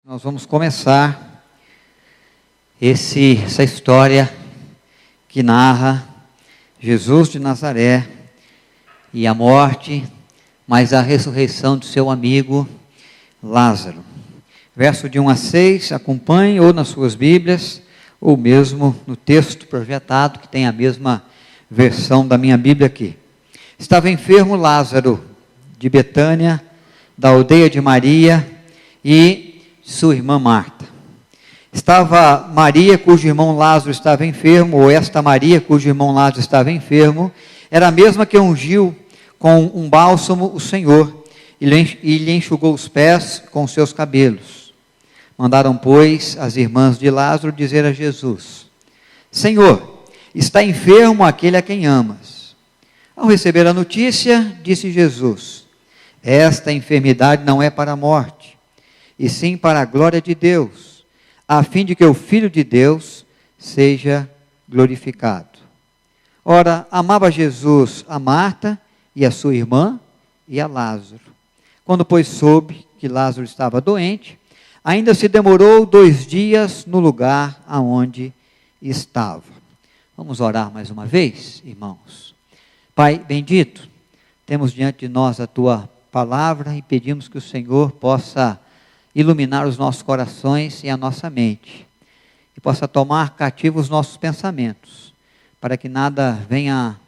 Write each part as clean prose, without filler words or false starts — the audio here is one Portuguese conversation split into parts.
Nós vamos começar essa história que narra Jesus de Nazaré e a morte, mas a ressurreição de seu amigo Lázaro. Verso de 1 a 6, acompanhe ou nas suas Bíblias, ou mesmo no texto projetado, que tem a mesma versão da minha Bíblia aqui. Estava enfermo Lázaro, de Betânia, da aldeia de Maria e sua irmã Marta. Estava Maria, cujo irmão Lázaro estava enfermo, ou esta Maria, cujo irmão Lázaro estava enfermo, era a mesma que ungiu com um bálsamo o Senhor, e lhe enxugou os pés com seus cabelos. Mandaram, pois, as irmãs de Lázaro dizer a Jesus: Senhor, está enfermo aquele a quem amas. Ao receber a notícia, disse Jesus: esta enfermidade não é para a morte, e sim para a glória de Deus, a fim de que o Filho de Deus seja glorificado. Ora, amava Jesus a Marta e a sua irmã e a Lázaro. Quando, pois, soube que Lázaro estava doente, ainda se demorou 2 dias no lugar aonde estava. Vamos orar mais uma vez, irmãos. Pai bendito, temos diante de nós a Tua palavra e pedimos que o Senhor possa iluminar os nossos corações e a nossa mente, e possa tomar cativo os nossos pensamentos, para que nada venha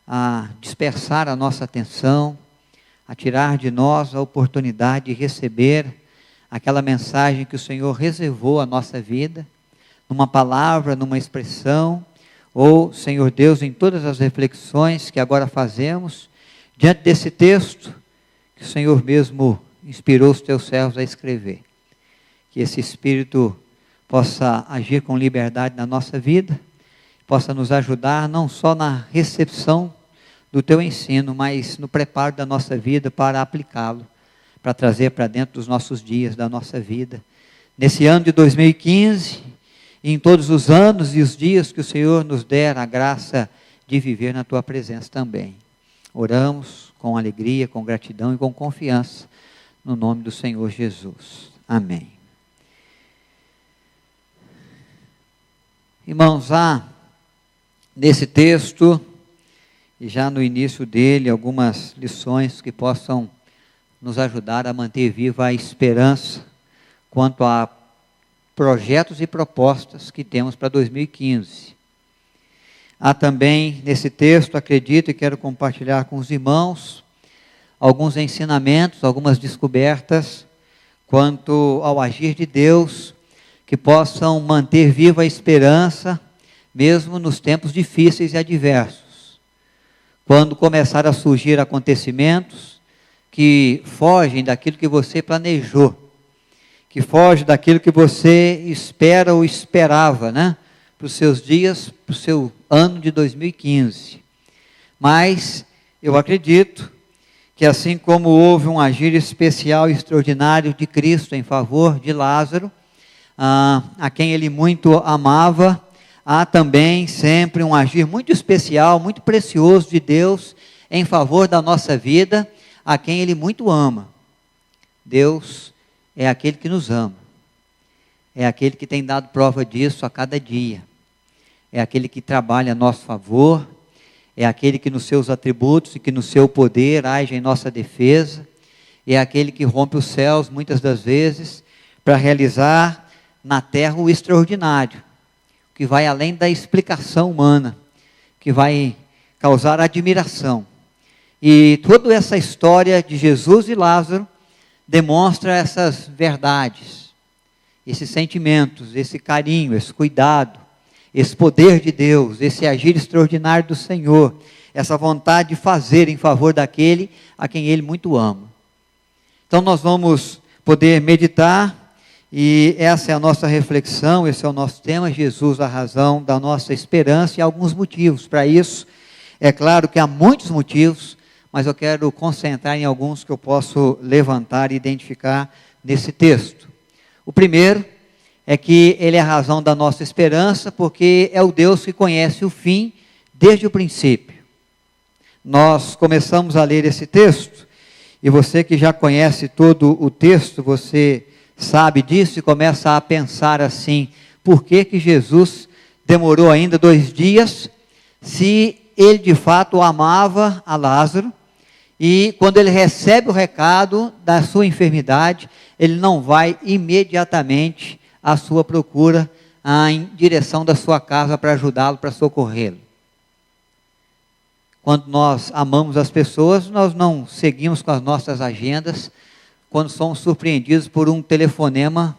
a dispersar a nossa atenção, a tirar de nós a oportunidade de receber aquela mensagem que o Senhor reservou à nossa vida, numa palavra, numa expressão, ou, Senhor Deus, em todas as reflexões que agora fazemos, diante desse texto, que o Senhor mesmo inspirou os teus servos a escrever. Que esse Espírito possa agir com liberdade na nossa vida, possa nos ajudar não só na recepção do teu ensino, mas no preparo da nossa vida para aplicá-lo, para trazer para dentro dos nossos dias, da nossa vida. Nesse ano de 2015, e em todos os anos e os dias que o Senhor nos der a graça de viver na tua presença também. Oramos com alegria, com gratidão e com confiança, no nome do Senhor Jesus. Amém. Irmãos, há nesse texto, e já no início dele, algumas lições que possam nos ajudar a manter viva a esperança quanto a projetos e propostas que temos para 2015. Há também nesse texto, acredito e quero compartilhar com os irmãos, alguns ensinamentos, algumas descobertas quanto ao agir de Deus, que possam manter viva a esperança, mesmo nos tempos difíceis e adversos. Quando começar a surgir acontecimentos que fogem daquilo que você planejou, que fogem daquilo que você espera ou esperava, para os seus dias, para o seu ano de 2015. Mas eu acredito que assim como houve um agir especial e extraordinário de Cristo em favor de Lázaro, a quem ele muito amava, há também sempre um agir muito especial, muito precioso de Deus em favor da nossa vida, a quem ele muito ama. Deus é aquele que nos ama, é aquele que tem dado prova disso a cada dia, é aquele que trabalha a nosso favor, é aquele que nos seus atributos e que no seu poder age em nossa defesa, é aquele que rompe os céus muitas das vezes para realizar na terra o extraordinário, que vai além da explicação humana, que vai causar admiração. E toda essa história de Jesus e Lázaro demonstra essas verdades, esses sentimentos, esse carinho, esse cuidado, esse poder de Deus, esse agir extraordinário do Senhor, essa vontade de fazer em favor daquele a quem Ele muito ama. Então nós vamos poder meditar, e essa é a nossa reflexão, esse é o nosso tema, Jesus, a razão da nossa esperança, e alguns motivos para isso. É claro que há muitos motivos, mas eu quero concentrar em alguns que eu posso levantar e identificar nesse texto. O primeiro é que ele é a razão da nossa esperança, porque é o Deus que conhece o fim desde o princípio. Nós começamos a ler esse texto, e você que já conhece todo o texto, você sabe disso e começa a pensar assim: por que que Jesus demorou ainda 2 dias, se ele de fato amava a Lázaro, e quando ele recebe o recado da sua enfermidade, ele não vai imediatamente à sua procura, em direção da sua casa para ajudá-lo, para socorrê-lo. Quando nós amamos as pessoas, nós não seguimos com as nossas agendas, quando somos surpreendidos por um telefonema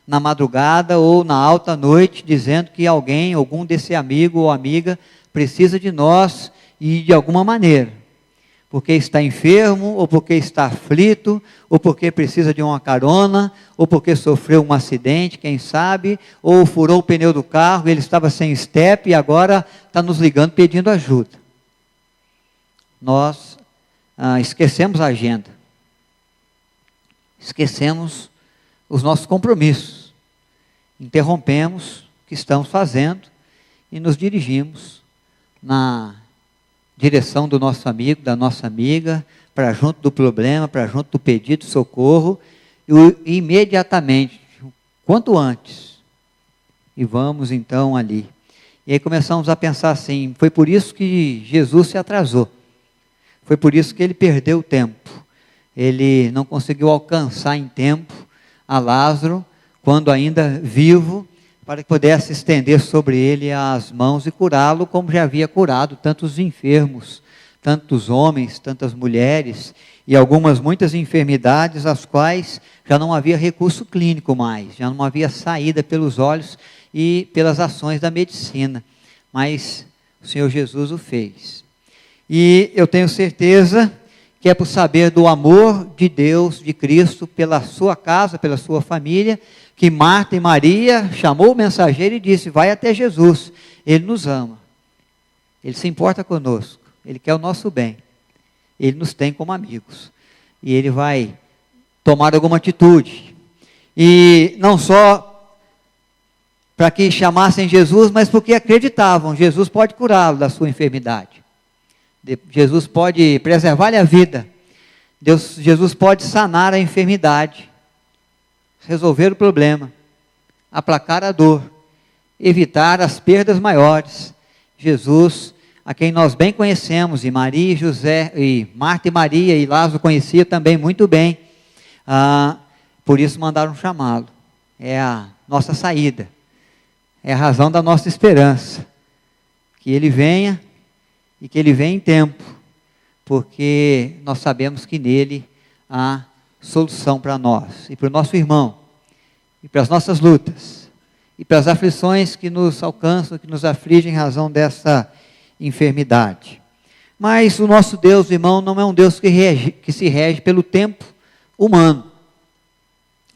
na madrugada ou na alta noite, dizendo que algum desse amigo ou amiga, precisa de nós e de alguma maneira, porque está enfermo, ou porque está aflito, ou porque precisa de uma carona, ou porque sofreu um acidente, quem sabe, ou furou o pneu do carro, ele estava sem estepe e agora está nos ligando pedindo ajuda. Nós esquecemos a agenda, esquecemos os nossos compromissos, interrompemos o que estamos fazendo e nos dirigimos na direção do nosso amigo, da nossa amiga, para junto do problema, para junto do pedido de socorro, e imediatamente, quanto antes, e vamos então ali. E aí começamos a pensar assim: foi por isso que Jesus se atrasou, foi por isso que ele perdeu tempo, ele não conseguiu alcançar em tempo a Lázaro, quando ainda vivo, para que pudesse estender sobre ele as mãos e curá-lo, como já havia curado tantos enfermos, tantos homens, tantas mulheres, e muitas enfermidades, as quais já não havia recurso clínico mais, já não havia saída pelos olhos e pelas ações da medicina, mas o Senhor Jesus o fez. E eu tenho certeza que é por saber do amor de Deus, de Cristo, pela sua casa, pela sua família, que Marta e Maria chamou o mensageiro e disse: vai até Jesus, ele nos ama, ele se importa conosco, ele quer o nosso bem, ele nos tem como amigos, e ele vai tomar alguma atitude, e não só para que chamassem Jesus, mas porque acreditavam, Jesus pode curá-lo da sua enfermidade, Jesus pode preservar-lhe a vida, Jesus pode sanar a enfermidade, resolver o problema, aplacar a dor, evitar as perdas maiores. Jesus, a quem nós bem conhecemos, e Maria e José, e Marta e Maria e Lázaro conhecia também muito bem, por isso mandaram chamá-lo. É a nossa saída, é a razão da nossa esperança, que ele venha, e que ele venha em tempo, porque nós sabemos que nele há solução para nós, e para o nosso irmão, e para as nossas lutas, e para as aflições que nos alcançam, que nos afligem em razão dessa enfermidade. Mas o nosso Deus, irmão, não é um Deus que se rege pelo tempo humano.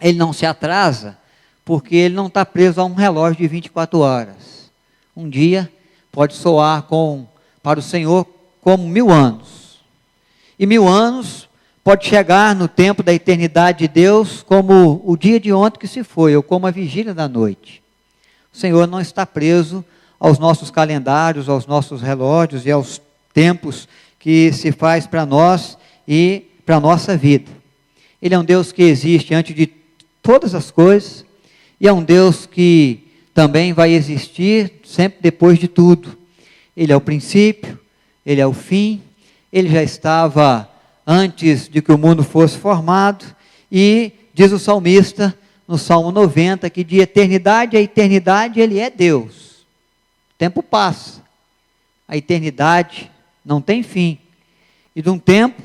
Ele não se atrasa, porque ele não está preso a um relógio de 24 horas. Um dia pode soar para o Senhor como 1000 anos. E 1000 anos pode chegar no tempo da eternidade de Deus como o dia de ontem que se foi, ou como a vigília da noite. O Senhor não está preso aos nossos calendários, aos nossos relógios e aos tempos que se faz para nós e para a nossa vida. Ele é um Deus que existe antes de todas as coisas, e é um Deus que também vai existir sempre depois de tudo. Ele é o princípio, ele é o fim, ele já estava antes de que o mundo fosse formado, e diz o salmista no Salmo 90, que de eternidade a eternidade ele é Deus. O tempo passa, a eternidade não tem fim, e de um tempo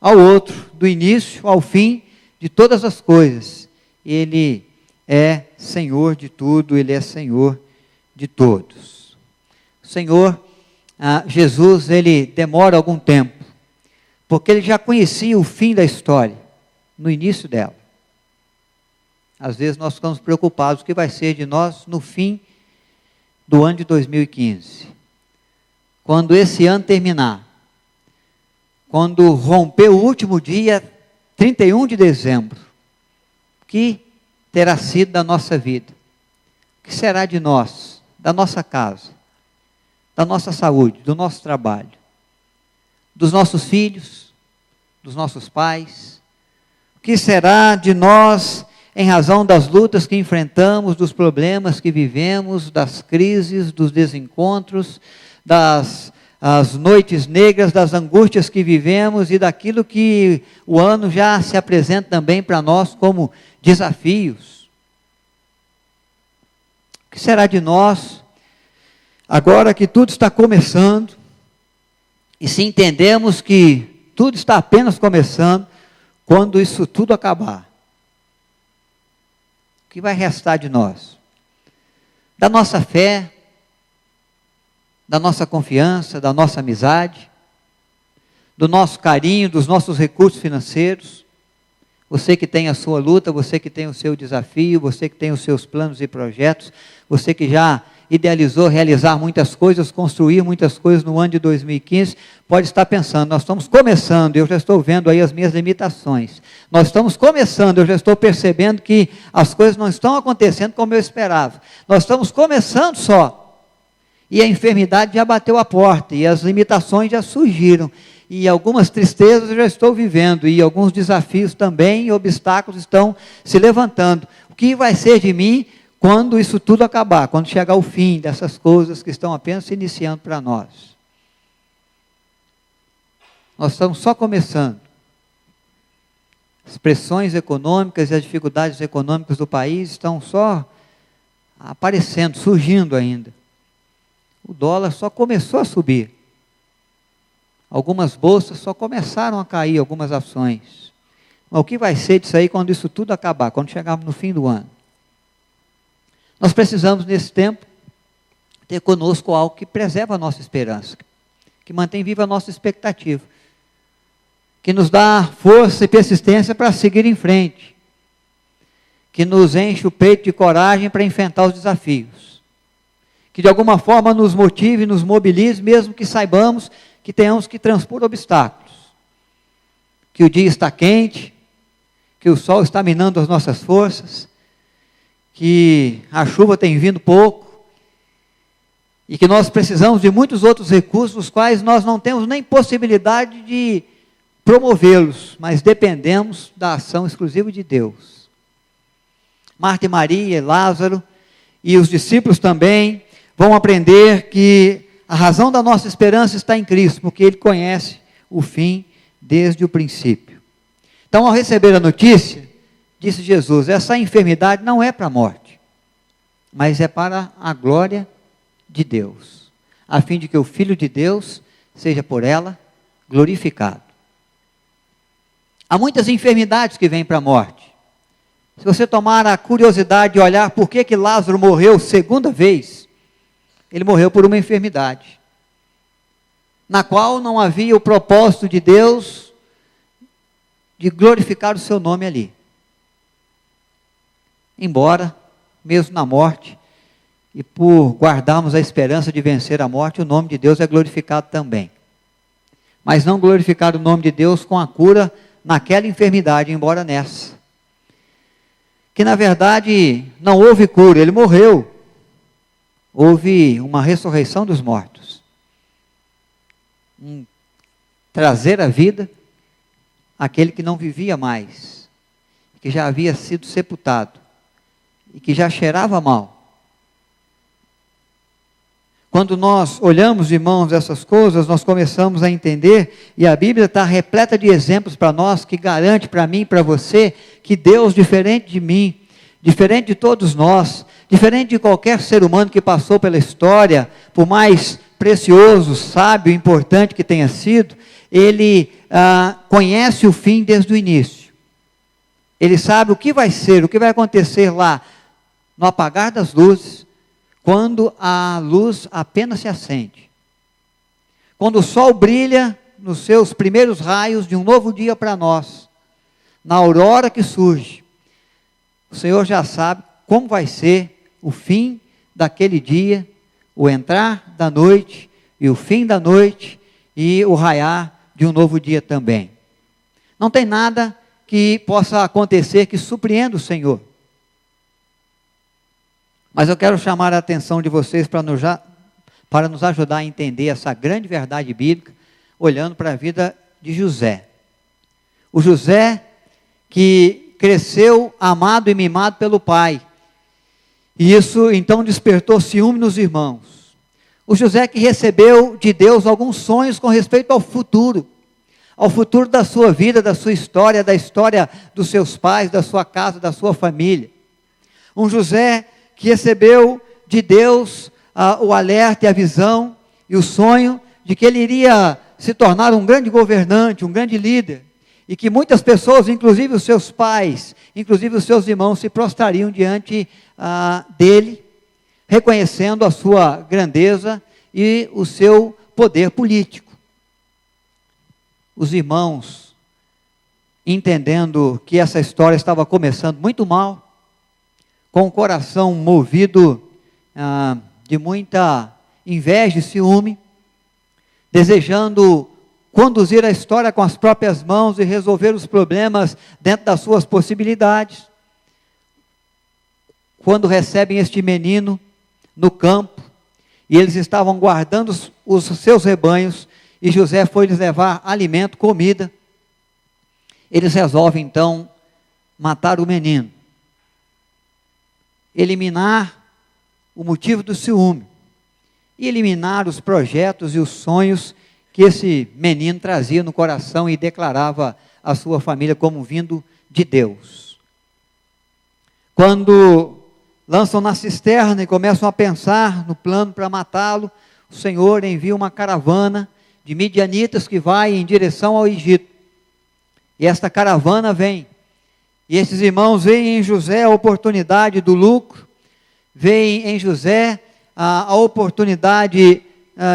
ao outro, do início ao fim de todas as coisas, ele é Senhor de tudo, ele é Senhor de todos. O Senhor Jesus, ele demora algum tempo, porque ele já conhecia o fim da história, no início dela. Às vezes nós ficamos preocupados, o que vai ser de nós no fim do ano de 2015. Quando esse ano terminar, quando romper o último dia, 31 de dezembro, o que terá sido da nossa vida? O que será de nós, da nossa casa, da nossa saúde, do nosso trabalho, dos nossos filhos, dos nossos pais? O que será de nós em razão das lutas que enfrentamos, dos problemas que vivemos, das crises, dos desencontros, das noites negras, das angústias que vivemos e daquilo que o ano já se apresenta também para nós como desafios. O que será de nós, agora que tudo está começando, e se entendemos que tudo está apenas começando, quando isso tudo acabar? O que vai restar de nós? Da nossa fé, da nossa confiança, da nossa amizade, do nosso carinho, dos nossos recursos financeiros. Você que tem a sua luta, você que tem o seu desafio, você que tem os seus planos e projetos, você que já idealizou realizar muitas coisas, construir muitas coisas no ano de 2015, pode estar pensando, nós estamos começando, eu já estou vendo aí as minhas limitações. Nós estamos começando, eu já estou percebendo que as coisas não estão acontecendo como eu esperava. Nós estamos começando só. E a enfermidade já bateu a porta, e as limitações já surgiram. E algumas tristezas eu já estou vivendo, e alguns desafios também, e obstáculos estão se levantando. O que vai ser de mim quando isso tudo acabar, quando chegar o fim dessas coisas que estão apenas se iniciando para nós? Nós estamos só começando. As pressões econômicas e as dificuldades econômicas do país estão só aparecendo, surgindo ainda. O dólar só começou a subir. Algumas bolsas só começaram a cair, algumas ações. Mas o que vai ser disso aí quando isso tudo acabar, quando chegarmos no fim do ano? Nós precisamos, nesse tempo, ter conosco algo que preserva a nossa esperança, que mantém viva a nossa expectativa, que nos dá força e persistência para seguir em frente, que nos enche o peito de coragem para enfrentar os desafios, que de alguma forma nos motive, nos mobilize, mesmo que saibamos que tenhamos que transpor obstáculos, que o dia está quente, que o sol está minando as nossas forças, que a chuva tem vindo pouco, e que nós precisamos de muitos outros recursos, os quais nós não temos nem possibilidade de promovê-los, mas dependemos da ação exclusiva de Deus. Marta e Maria, Lázaro e os discípulos também vão aprender que a razão da nossa esperança está em Cristo, porque Ele conhece o fim desde o princípio. Então, ao receber a notícia, disse Jesus, essa enfermidade não é para a morte, mas é para a glória de Deus, a fim de que o Filho de Deus seja por ela glorificado. Há muitas enfermidades que vêm para a morte. Se você tomar a curiosidade de olhar por que Lázaro morreu segunda vez, ele morreu por uma enfermidade, na qual não havia o propósito de Deus de glorificar o seu nome ali. Embora, mesmo na morte, e por guardarmos a esperança de vencer a morte, o nome de Deus é glorificado também. Mas não glorificar o nome de Deus com a cura naquela enfermidade, embora nessa. Que na verdade não houve cura, ele morreu. Houve uma ressurreição dos mortos. Trazer à vida aquele que não vivia mais, que já havia sido sepultado e que já cheirava mal. Quando nós olhamos, irmãos, essas coisas, nós começamos a entender, e a Bíblia está repleta de exemplos para nós, que garante para mim e para você, que Deus, diferente de mim, diferente de todos nós, diferente de qualquer ser humano que passou pela história, por mais precioso, sábio, importante que tenha sido, Ele conhece o fim desde o início. Ele sabe o que vai ser, o que vai acontecer lá, no apagar das luzes, quando a luz apenas se acende. Quando o sol brilha nos seus primeiros raios de um novo dia para nós, na aurora que surge, o Senhor já sabe como vai ser o fim daquele dia, o entrar da noite e o fim da noite e o raiar de um novo dia também. Não tem nada que possa acontecer que surpreenda o Senhor. Mas eu quero chamar a atenção de vocês para nos ajudar a entender essa grande verdade bíblica, olhando para a vida de José. O José que cresceu amado e mimado pelo pai. E isso então despertou ciúme nos irmãos. O José que recebeu de Deus alguns sonhos com respeito ao futuro da sua vida, da sua história, da história dos seus pais, da sua casa, da sua família. Um José que recebeu de Deus o alerta e a visão e o sonho de que ele iria se tornar um grande governante, um grande líder, e que muitas pessoas, inclusive os seus pais, inclusive os seus irmãos, se prostrariam diante dele, reconhecendo a sua grandeza e o seu poder político. Os irmãos, entendendo que essa história estava começando muito mal, com o coração movido de muita inveja e ciúme, desejando conduzir a história com as próprias mãos e resolver os problemas dentro das suas possibilidades, quando recebem este menino no campo, e eles estavam guardando os seus rebanhos, e José foi lhes levar alimento, comida, eles resolvem então matar o menino, eliminar o motivo do ciúme, e eliminar os projetos e os sonhos que esse menino trazia no coração e declarava a sua família como vindo de Deus. Quando lançam na cisterna e começam a pensar no plano para matá-lo, o Senhor envia uma caravana de midianitas que vai em direção ao Egito. E esta caravana vem, e esses irmãos veem em José a oportunidade do lucro, veem em José a oportunidade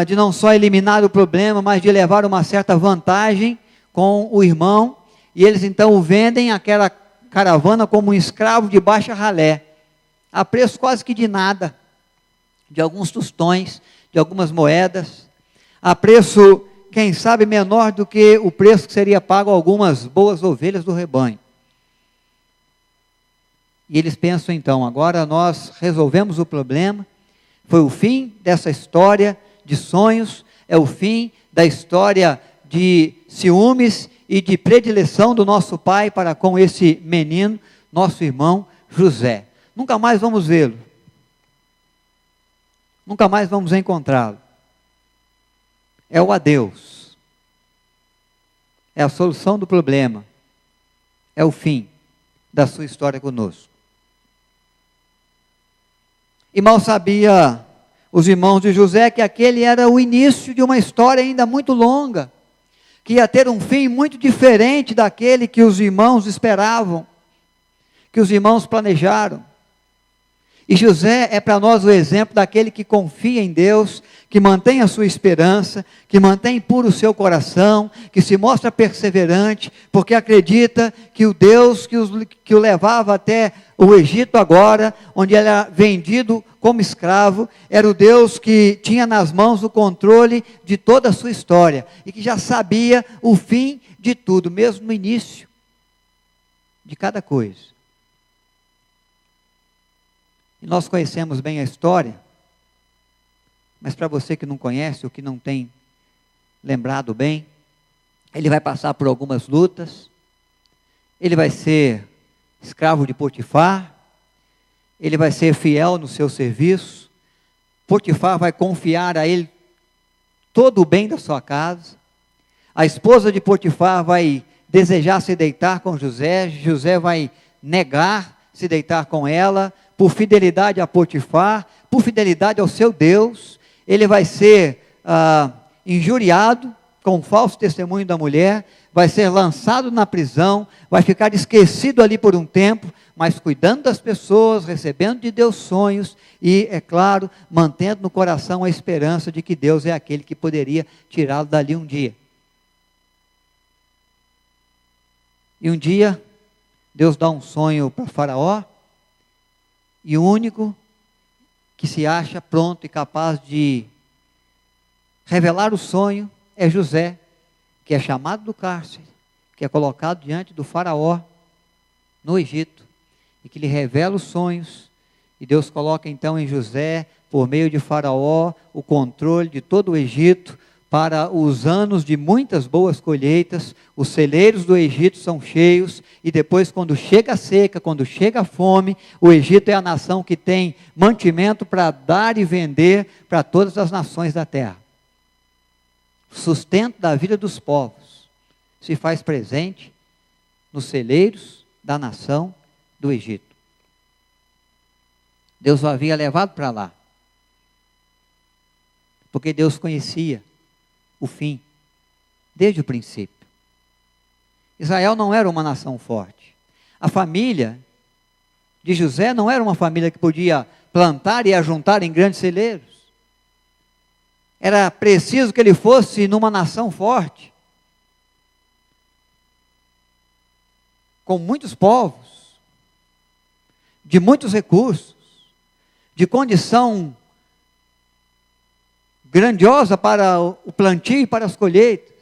de não só eliminar o problema, mas de levar uma certa vantagem com o irmão, e eles então vendem aquela caravana como um escravo de baixa ralé, a preço quase que de nada, de alguns tostões, de algumas moedas, a preço, quem sabe, menor do que o preço que seria pago a algumas boas ovelhas do rebanho. E eles pensam então, agora nós resolvemos o problema, foi o fim dessa história de sonhos, é o fim da história de ciúmes e de predileção do nosso pai para com esse menino, nosso irmão José. Nunca mais vamos vê-lo, nunca mais vamos encontrá-lo. É o adeus, é a solução do problema, é o fim da sua história conosco. E mal sabia os irmãos de José que aquele era o início de uma história ainda muito longa, que ia ter um fim muito diferente daquele que os irmãos esperavam, que os irmãos planejaram. E José é para nós o exemplo daquele que confia em Deus, que mantém a sua esperança, que mantém puro o seu coração, que se mostra perseverante, porque acredita que o Deus que o levava até o Egito agora, onde ele era vendido como escravo, era o Deus que tinha nas mãos o controle de toda a sua história, e que já sabia o fim de tudo, mesmo no início de cada coisa. E nós conhecemos bem a história, mas para você que não conhece ou que não tem lembrado bem, ele vai passar por algumas lutas, ele vai ser escravo de Potifar, ele vai ser fiel no seu serviço, Potifar vai confiar a ele todo o bem da sua casa, a esposa de Potifar vai desejar se deitar com José, José vai negar se deitar com ela, por fidelidade a Potifar, por fidelidade ao seu Deus, ele vai ser injuriado com o falso testemunho da mulher, vai ser lançado na prisão, vai ficar esquecido ali por um tempo, mas cuidando das pessoas, recebendo de Deus sonhos e, é claro, mantendo no coração a esperança de que Deus é aquele que poderia tirá-lo dali um dia. E um dia, Deus dá um sonho para Faraó, e o único que se acha pronto e capaz de revelar o sonho é José, que é chamado do cárcere, que é colocado diante do Faraó no Egito, e que lhe revela os sonhos, e Deus coloca então em José, por meio de Faraó, o controle de todo o Egito, para os anos de muitas boas colheitas. Os celeiros do Egito são cheios, e depois, quando chega a seca, quando chega a fome, o Egito é a nação que tem mantimento para dar e vender para todas as nações da terra. O sustento da vida dos povos se faz presente nos celeiros da nação do Egito. Deus o havia levado para lá, porque Deus conhecia o fim, desde o princípio. Israel não era uma nação forte. A família de José não era uma família que podia plantar e ajuntar em grandes celeiros. Era preciso que ele fosse numa nação forte, com muitos povos, de muitos recursos, de condição grandiosa para o plantio e para as colheitas,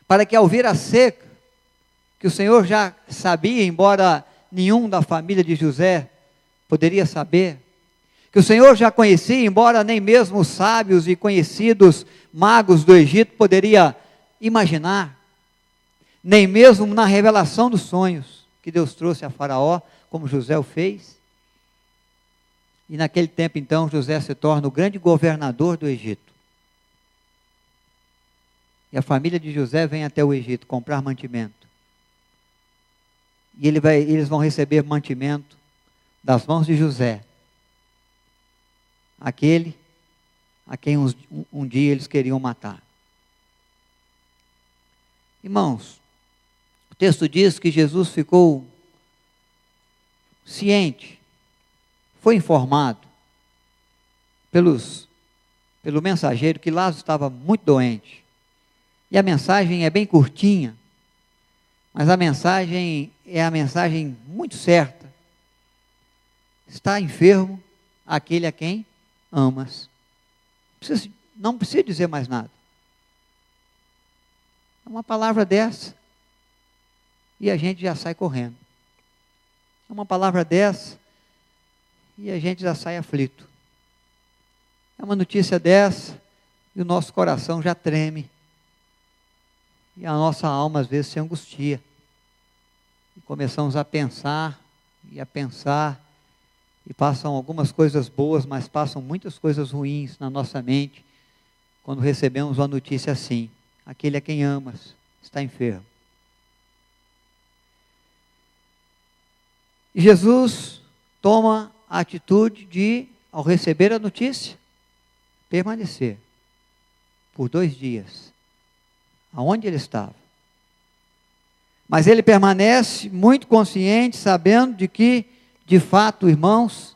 para que ao vir a seca, que o Senhor já sabia, embora nenhum da família de José poderia saber, que o Senhor já conhecia, embora nem mesmo os sábios e conhecidos magos do Egito poderia imaginar, nem mesmo na revelação dos sonhos que Deus trouxe a Faraó, como José o fez. E naquele tempo, então, José se torna o grande governador do Egito. E a família de José vem até o Egito comprar mantimento. E eles vão receber mantimento das mãos de José, aquele a quem um dia eles queriam matar. Irmãos, o texto diz que Jesus ficou ciente, foi informado pelo mensageiro que Lázaro estava muito doente. E a mensagem é bem curtinha, mas a mensagem é a mensagem muito certa. Está enfermo aquele a quem amas. Não precisa dizer mais nada. É uma palavra dessa e a gente já sai correndo. É uma palavra dessa e a gente já sai aflito. É uma notícia dessa e o nosso coração já treme. E a nossa alma às vezes se angustia. E começamos a pensar e a pensar. E passam algumas coisas boas, mas passam muitas coisas ruins na nossa mente, quando recebemos uma notícia assim: aquele a quem amas está enfermo. E Jesus toma a atitude de, ao receber a notícia, permanecer por 2 dias, aonde ele estava. Mas ele permanece muito consciente, sabendo de que, de fato, irmãos,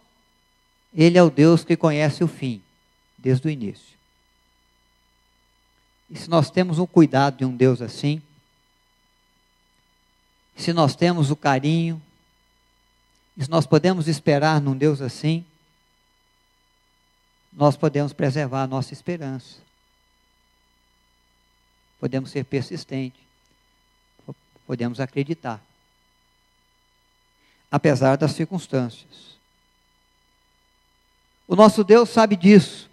ele é o Deus que conhece o fim, desde o início. E se nós temos o cuidado de um Deus assim, se nós temos o carinho, e se nós podemos esperar num Deus assim, nós podemos preservar a nossa esperança. Podemos ser persistentes. Podemos acreditar. Apesar das circunstâncias. O nosso Deus sabe disso.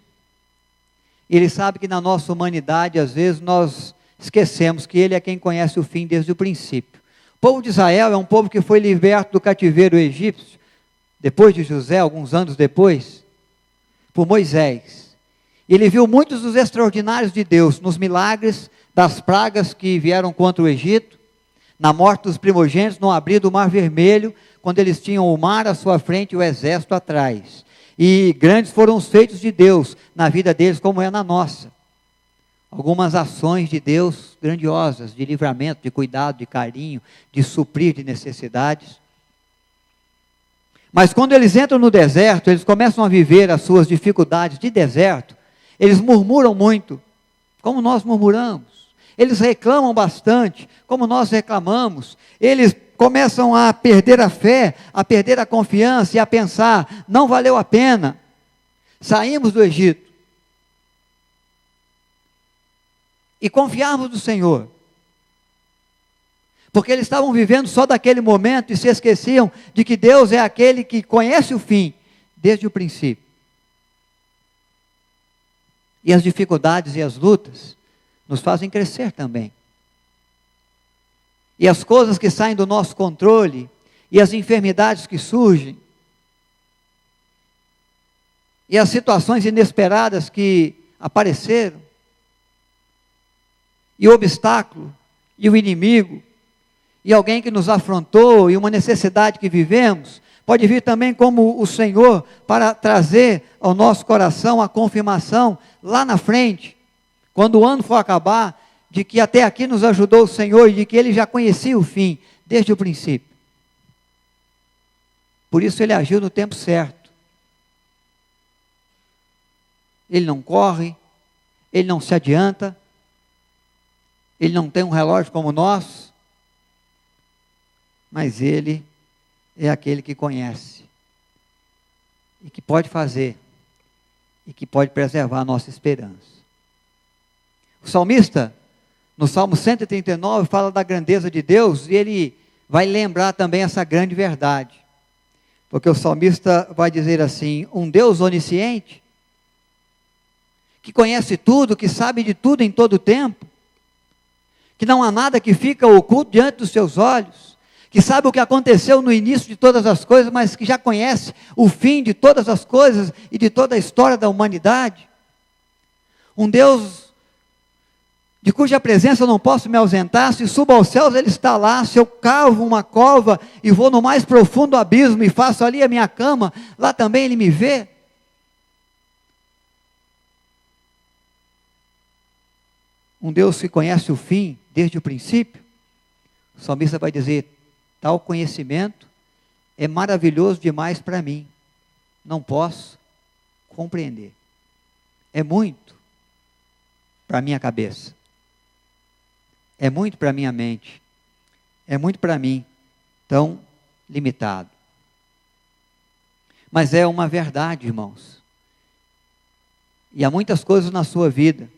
Ele sabe que na nossa humanidade, às vezes, nós esquecemos que Ele é quem conhece o fim desde o princípio. O povo de Israel é um povo que foi liberto do cativeiro egípcio, depois de José, alguns anos depois, por Moisés. Ele viu muitos dos extraordinários de Deus, nos milagres das pragas que vieram contra o Egito, na morte dos primogênitos, no abrir do Mar Vermelho, quando eles tinham o mar à sua frente e o exército atrás. E grandes foram os feitos de Deus na vida deles, como é na nossa. Algumas ações de Deus grandiosas, de livramento, de cuidado, de carinho, de suprir de necessidades. Mas quando eles entram no deserto, eles começam a viver as suas dificuldades de deserto, eles murmuram muito, como nós murmuramos. Eles reclamam bastante, como nós reclamamos. Eles começam a perder a fé, a perder a confiança e a pensar: não valeu a pena. Saímos do Egito e confiarmos no Senhor, porque eles estavam vivendo só daquele momento e se esqueciam de que Deus é aquele que conhece o fim desde o princípio. E as dificuldades e as lutas nos fazem crescer também. E as coisas que saem do nosso controle, e as enfermidades que surgem, e as situações inesperadas que apareceram, e o obstáculo, e o inimigo, e alguém que nos afrontou, e uma necessidade que vivemos, pode vir também como o Senhor para trazer ao nosso coração a confirmação lá na frente, quando o ano for acabar, de que até aqui nos ajudou o Senhor e de que Ele já conhecia o fim, desde o princípio. Por isso Ele agiu no tempo certo. Ele não corre, Ele não se adianta, Ele não tem um relógio como o nosso, mas Ele é aquele que conhece, e que pode fazer, e que pode preservar a nossa esperança. O salmista, no Salmo 139, fala da grandeza de Deus, e ele vai lembrar também essa grande verdade, porque o salmista vai dizer assim: um Deus onisciente, que conhece tudo, que sabe de tudo em todo o tempo, que não há nada que fica oculto diante dos seus olhos, que sabe o que aconteceu no início de todas as coisas, mas que já conhece o fim de todas as coisas e de toda a história da humanidade. Um Deus de cuja presença eu não posso me ausentar. Se subo aos céus, Ele está lá. Se eu cavo uma cova e vou no mais profundo abismo e faço ali a minha cama, lá também Ele me vê. Um Deus que conhece o fim desde o princípio. O salmista vai dizer: tal conhecimento é maravilhoso demais para mim, não posso compreender. É muito para a minha cabeça, é muito para a minha mente, é muito para mim, tão limitado. Mas é uma verdade, irmãos. E há muitas coisas na sua vida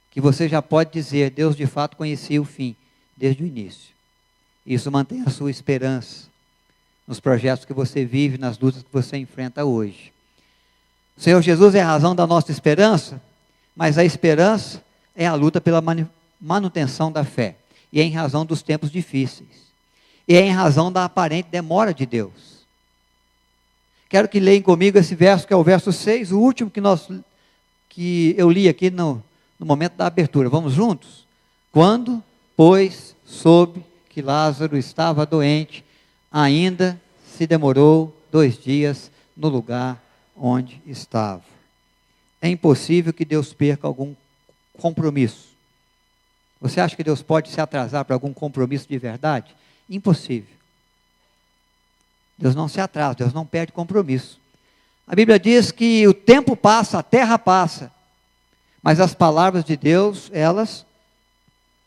que você já pode dizer: Deus de fato conhecia o fim desde o início. Isso mantém a sua esperança nos projetos que você vive, nas lutas que você enfrenta hoje. O Senhor Jesus é a razão da nossa esperança, mas a esperança é a luta pela manutenção da fé, e é em razão dos tempos difíceis, e é em razão da aparente demora de Deus. Quero que leiam comigo esse verso, que é o verso 6, o último que eu li aqui no momento da abertura. Vamos juntos? Quando, pois, soube que Lázaro estava doente, ainda se demorou 2 dias no lugar onde estava. É impossível que Deus perca algum compromisso. Você acha que Deus pode se atrasar para algum compromisso de verdade? Impossível. Deus não se atrasa, Deus não perde compromisso. A Bíblia diz que o tempo passa, a terra passa, mas as palavras de Deus, elas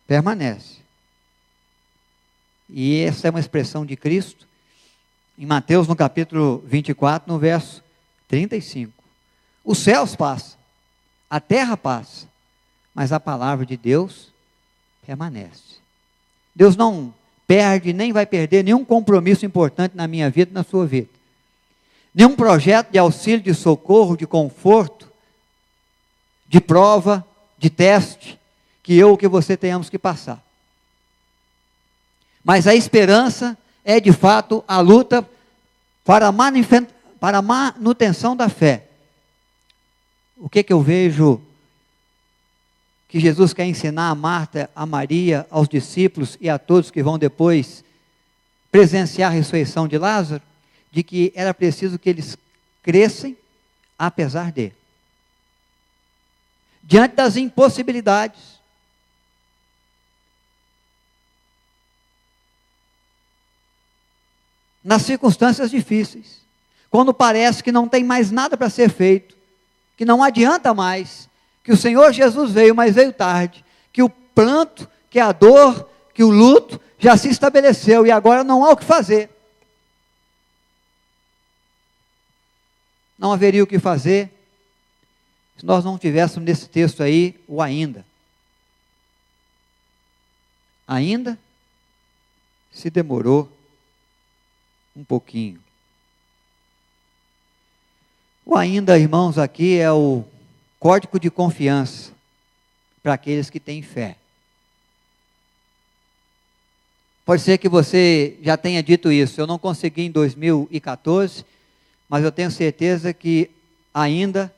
permanecem. E essa é uma expressão de Cristo, em Mateus, no capítulo 24, no verso 35. Os céus passam, a terra passa, mas a palavra de Deus permanece. Deus não perde, nem vai perder nenhum compromisso importante na minha vida e na sua vida. Nenhum projeto de auxílio, de socorro, de conforto, de prova, de teste, que eu ou que você tenhamos que passar. Mas a esperança é de fato a luta para a manutenção da fé. O que eu vejo que Jesus quer ensinar a Marta, a Maria, aos discípulos e a todos que vão depois presenciar a ressurreição de Lázaro? De que era preciso que eles crescem apesar de. Diante das impossibilidades. Nas circunstâncias difíceis, quando parece que não tem mais nada para ser feito, que não adianta mais, que o Senhor Jesus veio, mas veio tarde, que o pranto, que a dor, que o luto já se estabeleceu e agora não há o que fazer. Não haveria o que fazer se nós não tivéssemos nesse texto aí o ainda. Ainda se demorou um pouquinho. O ainda, irmãos, aqui é o código de confiança para aqueles que têm fé. Pode ser que você já tenha dito isso, eu não consegui em 2014, mas eu tenho certeza que ainda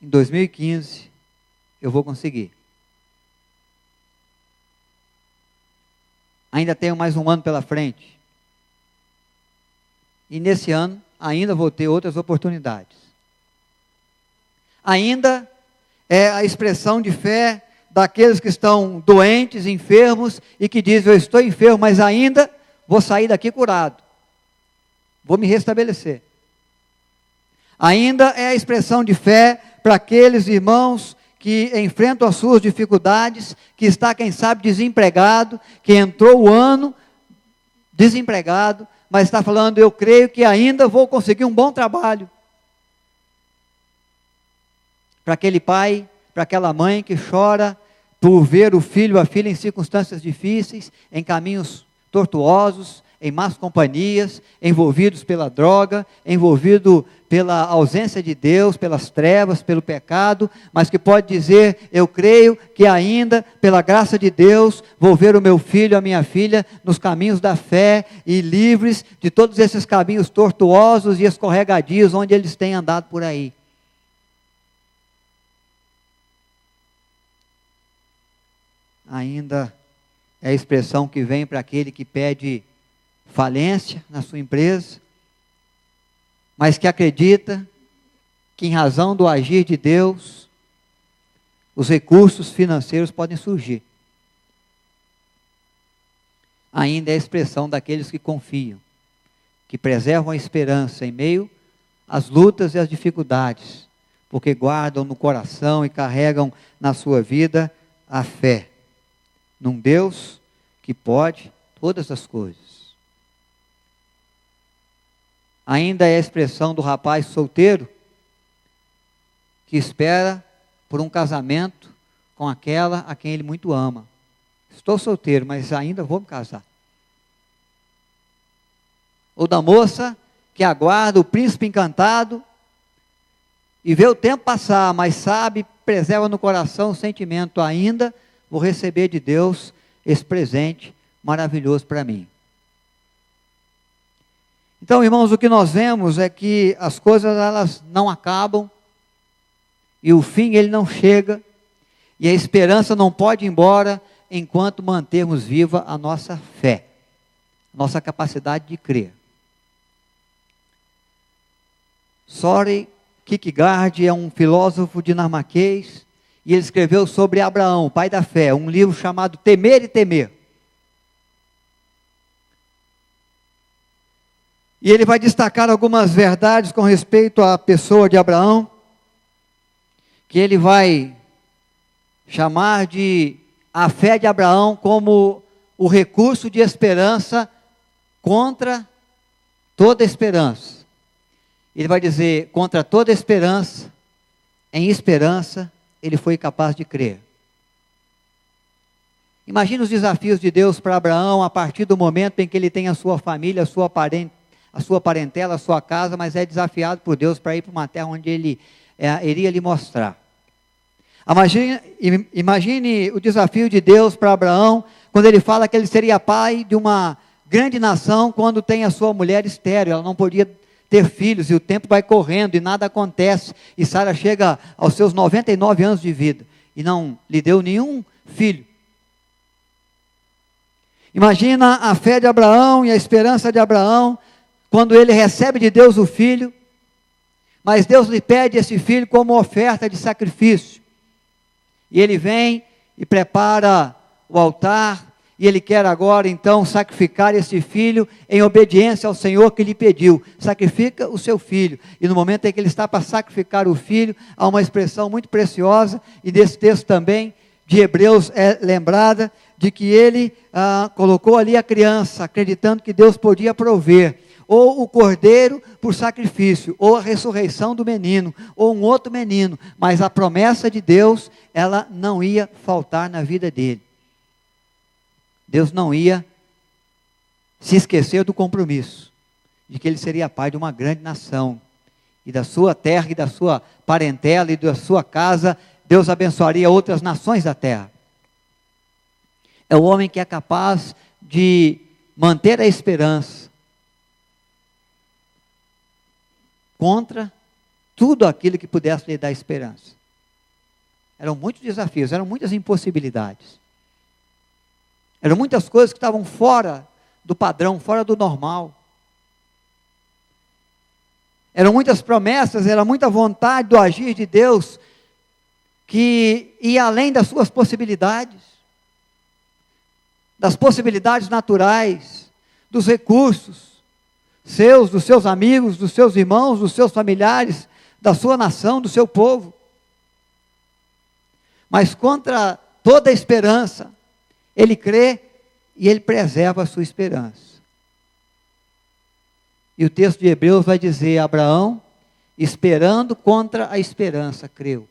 em 2015 eu vou conseguir. Ainda tenho mais um ano pela frente. E nesse ano ainda vou ter outras oportunidades. Ainda é a expressão de fé daqueles que estão doentes, enfermos, e que dizem, eu estou enfermo, mas ainda vou sair daqui curado. Vou me restabelecer. Ainda é a expressão de fé para aqueles irmãos que enfrentam as suas dificuldades, que está, quem sabe, desempregado, que entrou o ano desempregado, mas está falando, eu creio que ainda vou conseguir um bom trabalho. Para aquele pai, para aquela mãe que chora por ver o filho ou a filha em circunstâncias difíceis, em caminhos tortuosos, em más companhias, envolvidos pela droga, envolvido pela ausência de Deus, pelas trevas, pelo pecado, mas que pode dizer, eu creio que ainda, pela graça de Deus, vou ver o meu filho, a minha filha, nos caminhos da fé e livres de todos esses caminhos tortuosos e escorregadios onde eles têm andado por aí. Ainda é a expressão que vem para aquele que pede falência na sua empresa, mas que acredita que em razão do agir de Deus, os recursos financeiros podem surgir. Ainda é a expressão daqueles que confiam, que preservam a esperança em meio às lutas e às dificuldades, porque guardam no coração e carregam na sua vida a fé num Deus que pode todas as coisas. Ainda é a expressão do rapaz solteiro que espera por um casamento com aquela a quem ele muito ama. Estou solteiro, mas ainda vou me casar. Ou da moça que aguarda o príncipe encantado e vê o tempo passar, mas sabe, preserva no coração o sentimento ainda, vou receber de Deus esse presente maravilhoso para mim. Então, irmãos, o que nós vemos é que as coisas elas não acabam, e o fim ele não chega, e a esperança não pode ir embora, enquanto mantermos viva a nossa fé, nossa capacidade de crer. Søren Kierkegaard é um filósofo dinamarquês, e ele escreveu sobre Abraão, o pai da fé, um livro chamado Temer e Temer. E ele vai destacar algumas verdades com respeito à pessoa de Abraão, que ele vai chamar de a fé de Abraão como o recurso de esperança contra toda esperança. Ele vai dizer, contra toda esperança, em esperança, ele foi capaz de crer. Imagina os desafios de Deus para Abraão, a partir do momento em que ele tem a sua família, a sua parentela, a sua casa, mas é desafiado por Deus para ir para uma terra onde ele iria lhe mostrar. Imagine o desafio de Deus para Abraão, quando ele fala que ele seria pai de uma grande nação, quando tem a sua mulher estéril, ela não podia ter filhos, e o tempo vai correndo, e nada acontece, e Sara chega aos seus 99 anos de vida, e não lhe deu nenhum filho. Imagina a fé de Abraão e a esperança de Abraão, quando ele recebe de Deus o filho, mas Deus lhe pede esse filho como oferta de sacrifício, e ele vem e prepara o altar, e ele quer agora então sacrificar esse filho em obediência ao Senhor que lhe pediu, sacrifica o seu filho, e no momento em que ele está para sacrificar o filho, há uma expressão muito preciosa, e desse texto também, de Hebreus é lembrada, de que ele colocou ali a criança, acreditando que Deus podia prover, ou o cordeiro por sacrifício, ou a ressurreição do menino, ou um outro menino, mas a promessa de Deus, ela não ia faltar na vida dele. Deus não ia se esquecer do compromisso, de que ele seria pai de uma grande nação, e da sua terra, e da sua parentela, e da sua casa, Deus abençoaria outras nações da terra. É o homem que é capaz de manter a esperança contra tudo aquilo que pudesse lhe dar esperança. Eram muitos desafios, eram muitas impossibilidades. Eram muitas coisas que estavam fora do padrão, fora do normal. Eram muitas promessas, era muita vontade do agir de Deus, que ia além das suas possibilidades, das possibilidades naturais, dos recursos seus, dos seus amigos, dos seus irmãos, dos seus familiares, da sua nação, do seu povo. Mas contra toda a esperança, ele crê e ele preserva a sua esperança. E o texto de Hebreus vai dizer: Abraão, esperando contra a esperança, creu,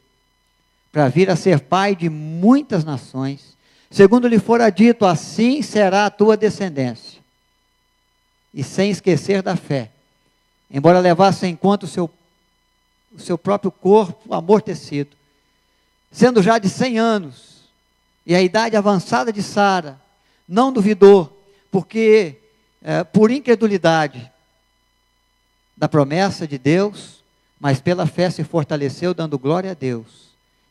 para vir a ser pai de muitas nações, segundo lhe fora dito, assim será a tua descendência. E sem esquecer da fé, embora levasse em conta o seu próprio corpo amortecido, sendo já de 100 anos, e a idade avançada de Sara, não duvidou, porque por incredulidade da promessa de Deus, mas pela fé se fortaleceu, dando glória a Deus,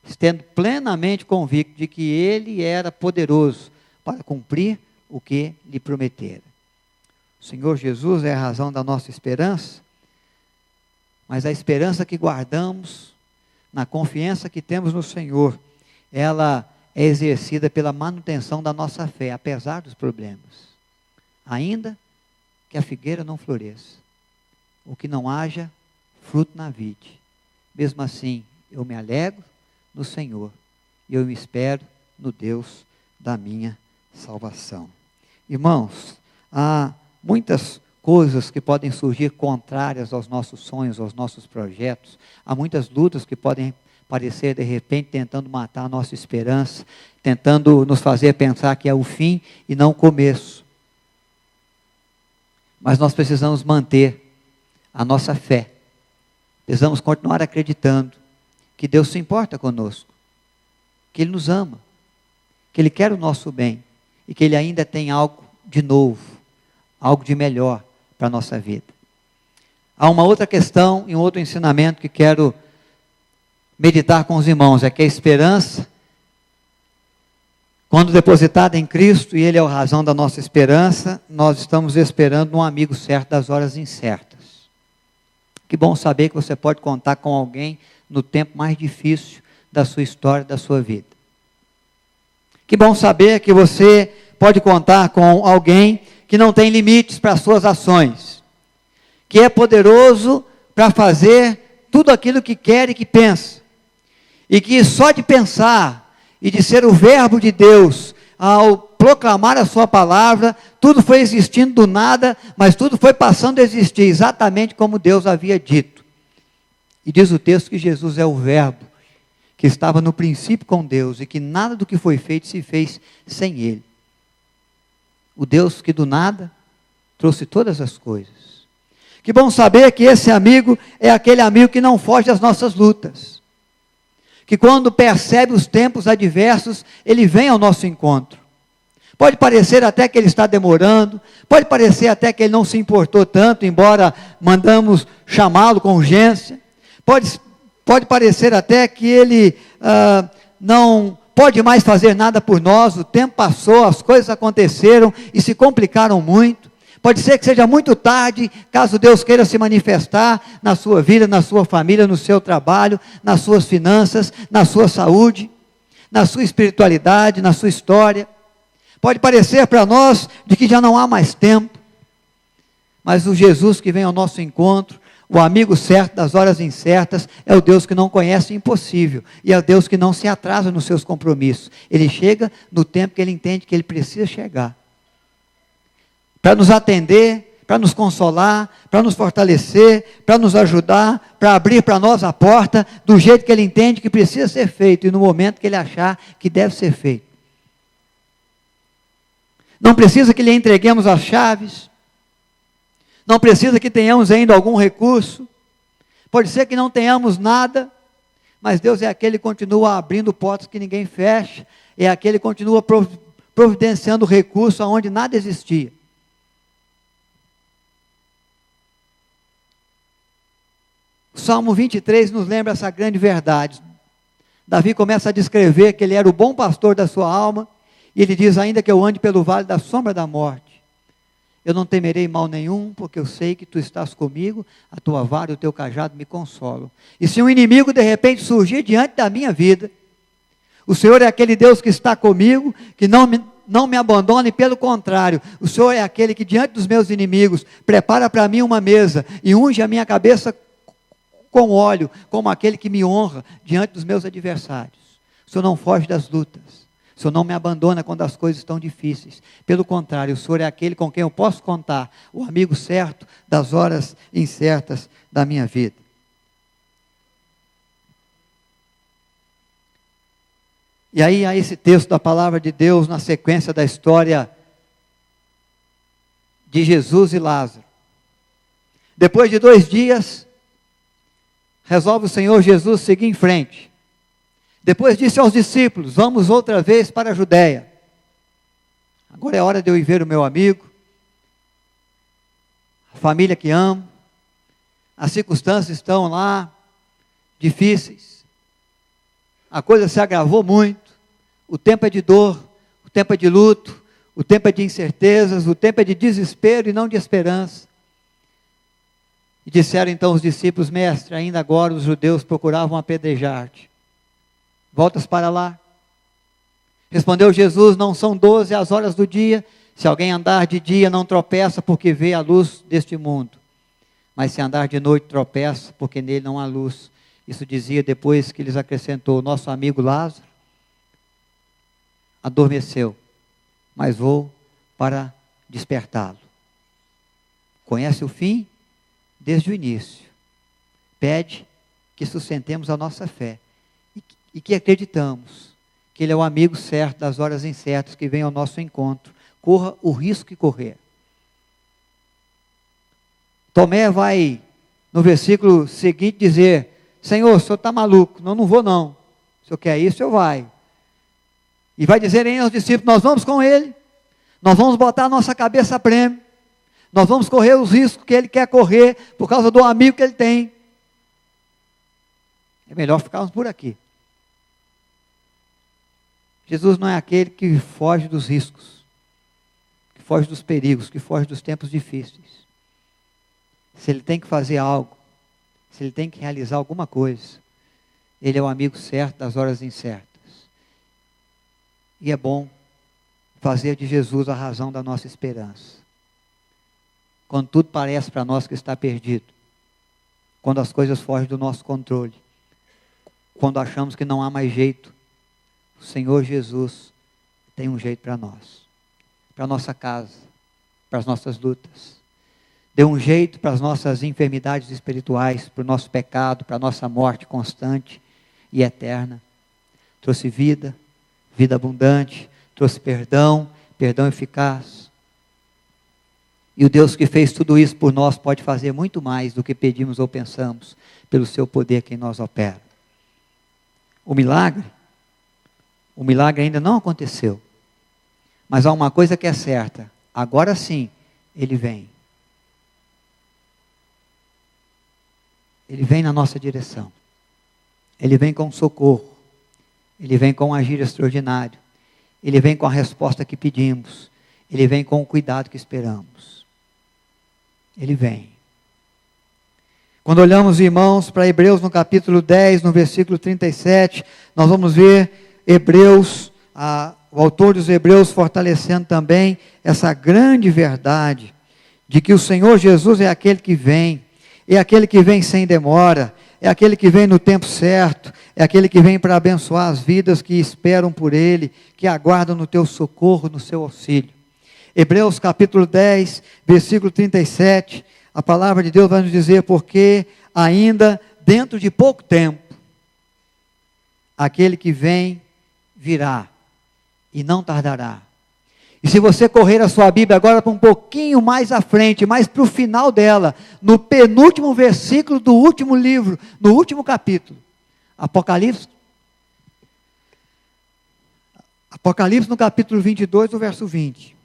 estando plenamente convicto de que Ele era poderoso para cumprir o que lhe prometera. O Senhor Jesus é a razão da nossa esperança, mas a esperança que guardamos, na confiança que temos no Senhor, ela é exercida pela manutenção da nossa fé, apesar dos problemas. Ainda que a figueira não floresça, ou que não haja fruto na vide, mesmo assim, eu me alegro no Senhor, e eu me espero no Deus da minha salvação. Irmãos, há muitas coisas que podem surgir contrárias aos nossos sonhos, aos nossos projetos. Há muitas lutas que podem parecer, de repente, tentando matar a nossa esperança, tentando nos fazer pensar que é o fim e não o começo. Mas nós precisamos manter a nossa fé. Precisamos continuar acreditando que Deus se importa conosco, que Ele nos ama, que Ele quer o nosso bem e que Ele ainda tem algo de novo, algo de melhor para a nossa vida. Há uma outra questão e um outro ensinamento que quero meditar com os irmãos, é que a esperança, quando depositada em Cristo, e Ele é a razão da nossa esperança, nós estamos esperando um amigo certo das horas incertas. Que bom saber que você pode contar com alguém no tempo mais difícil da sua história, da sua vida. Que bom saber que você pode contar com alguém que não tem limites para as suas ações, que é poderoso para fazer tudo aquilo que quer e que pensa, e que só de pensar e de ser o verbo de Deus, ao proclamar a sua palavra, tudo foi existindo do nada, mas tudo foi passando a existir, exatamente como Deus havia dito. E diz o texto que Jesus é o verbo, que estava no princípio com Deus, e que nada do que foi feito se fez sem Ele. O Deus que do nada trouxe todas as coisas. Que bom saber que esse amigo é aquele amigo que não foge das nossas lutas. Que quando percebe os tempos adversos, ele vem ao nosso encontro. Pode parecer até que ele está demorando, pode parecer até que ele não se importou tanto, embora mandamos chamá-lo com urgência. Pode parecer até que ele não pode mais fazer nada por nós, o tempo passou, as coisas aconteceram e se complicaram muito. Pode ser que seja muito tarde, caso Deus queira se manifestar na sua vida, na sua família, no seu trabalho, nas suas finanças, na sua saúde, na sua espiritualidade, na sua história. Pode parecer para nós de que já não há mais tempo, mas o Jesus que vem ao nosso encontro, o amigo certo das horas incertas, é o Deus que não conhece o impossível, e é o Deus que não se atrasa nos seus compromissos. Ele chega no tempo que ele entende que ele precisa chegar, para nos atender, para nos consolar, para nos fortalecer, para nos ajudar, para abrir para nós a porta do jeito que ele entende que precisa ser feito, e no momento que ele achar que deve ser feito. Não precisa que lhe entreguemos as chaves, não precisa que tenhamos ainda algum recurso, Pode ser que não tenhamos nada, mas Deus é aquele que continua abrindo portas que ninguém fecha, é aquele que continua providenciando recursos onde nada existia. O Salmo 23 nos lembra essa grande verdade. Davi começa a descrever que ele era o bom pastor da sua alma, e ele diz: ainda que eu ande pelo vale da sombra da morte, eu não temerei mal nenhum, porque eu sei que tu estás comigo, a tua vara e o teu cajado me consolam. E se um inimigo de repente surgir diante da minha vida, o Senhor é aquele Deus que está comigo, que não me abandona, e pelo contrário, o Senhor é aquele que diante dos meus inimigos, prepara para mim uma mesa, e unge a minha cabeça com óleo, como aquele que me honra diante dos meus adversários. O Senhor não foge das lutas, o Senhor não me abandona quando as coisas estão difíceis, pelo contrário, o Senhor é aquele com quem eu posso contar, o amigo certo das horas incertas da minha vida. E aí há esse texto da palavra de Deus na sequência da história de Jesus e Lázaro. Depois de 2 dias, resolve o Senhor Jesus seguir em frente. Depois disse aos discípulos: vamos outra vez para a Judéia. Agora é hora de eu ir ver o meu amigo, a família que amo. As circunstâncias estão lá difíceis. A coisa se agravou muito. O tempo é de dor, o tempo é de luto, o tempo é de incertezas, o tempo é de desespero e não de esperança. E disseram então os discípulos: mestre, ainda agora os judeus procuravam apedrejar-te. Voltas para lá? Respondeu Jesus: não são 12 as horas do dia? Se alguém andar de dia não tropeça, porque vê a luz deste mundo. Mas se andar de noite tropeça, porque nele não há luz. Isso dizia depois que lhes acrescentou: nosso amigo Lázaro adormeceu, mas vou para despertá-lo. Conhece o fim? Desde o início. Pede que sustentemos a nossa fé e que acreditamos que Ele é o amigo certo das horas incertas que vem ao nosso encontro. Corra o risco que correr. Tomé vai, no versículo seguinte, dizer: Senhor, o Senhor está maluco? Não vou não. Se o Senhor quer isso, eu vai. E vai dizer aos discípulos: nós vamos com Ele, nós vamos botar a nossa cabeça a prêmio, nós vamos correr os riscos que Ele quer correr, por causa do amigo que Ele tem. É melhor ficarmos por aqui. Jesus não é aquele que foge dos riscos, que foge dos perigos, que foge dos tempos difíceis. Se Ele tem que fazer algo, se Ele tem que realizar alguma coisa, Ele é o amigo certo das horas incertas. E é bom fazer de Jesus a razão da nossa esperança. Quando tudo parece para nós que está perdido, quando as coisas fogem do nosso controle, quando achamos que não há mais jeito, o Senhor Jesus tem um jeito para nós, para a nossa casa, para as nossas lutas. Deu um jeito para as nossas enfermidades espirituais, para o nosso pecado, para a nossa morte constante e eterna. Trouxe vida, vida abundante, trouxe perdão, perdão eficaz. E o Deus que fez tudo isso por nós pode fazer muito mais do que pedimos ou pensamos, pelo seu poder que em nós opera. O milagre ainda não aconteceu. Mas há uma coisa que é certa: agora sim, Ele vem. Ele vem na nossa direção. Ele vem com socorro. Ele vem com um agir extraordinário. Ele vem com a resposta que pedimos. Ele vem com o cuidado que esperamos. Ele vem. Quando olhamos, irmãos, para Hebreus no capítulo 10, no versículo 37, nós vamos ver Hebreus, o autor dos Hebreus fortalecendo também essa grande verdade de que o Senhor Jesus é aquele que vem, é aquele que vem sem demora, é aquele que vem no tempo certo, é aquele que vem para abençoar as vidas que esperam por Ele, que aguardam no teu socorro, no seu auxílio. Hebreus capítulo 10, versículo 37, a palavra de Deus vai nos dizer: porque ainda dentro de pouco tempo, aquele que vem virá, e não tardará. E se você correr a sua Bíblia agora para um pouquinho mais à frente, mais para o final dela, no penúltimo versículo do último livro, no último capítulo, Apocalipse no capítulo 22, no verso 20.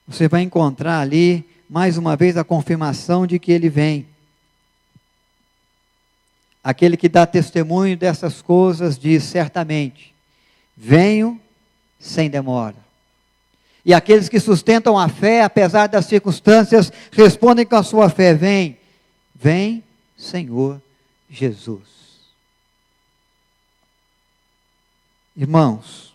Você vai encontrar ali, mais uma vez, a confirmação de que ele vem. Aquele que dá testemunho dessas coisas diz certamente: venho sem demora. E aqueles que sustentam a fé, apesar das circunstâncias, respondem com a sua fé: vem, vem, Senhor Jesus. Irmãos,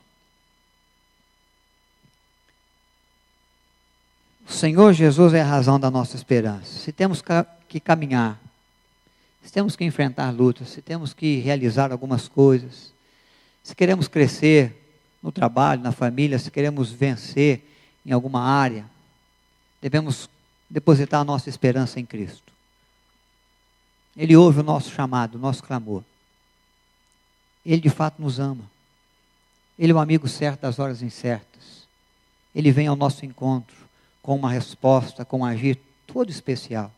o Senhor Jesus é a razão da nossa esperança. Se temos que caminhar, se temos que enfrentar lutas, se temos que realizar algumas coisas, se queremos crescer no trabalho, na família, se queremos vencer em alguma área, devemos depositar a nossa esperança em Cristo. Ele ouve o nosso chamado, o nosso clamor. Ele de fato nos ama. Ele é o amigo certo das horas incertas. Ele vem ao nosso encontro com uma resposta, com um agir todo especial.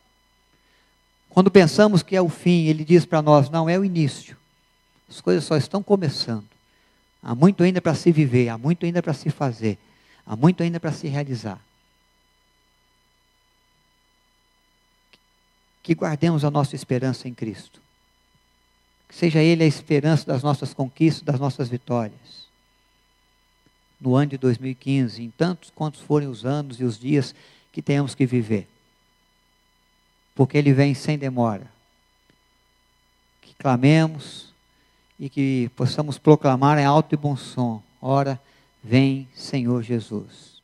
Quando pensamos que é o fim, Ele diz para nós: não, é o início. As coisas só estão começando. Há muito ainda para se viver, há muito ainda para se fazer, há muito ainda para se realizar. Que guardemos a nossa esperança em Cristo. Que seja Ele a esperança das nossas conquistas, das nossas vitórias. No ano de 2015, em tantos quantos forem os anos e os dias que tenhamos que viver. Porque Ele vem sem demora. Que clamemos e que possamos proclamar em alto e bom som: ora, vem, Senhor Jesus.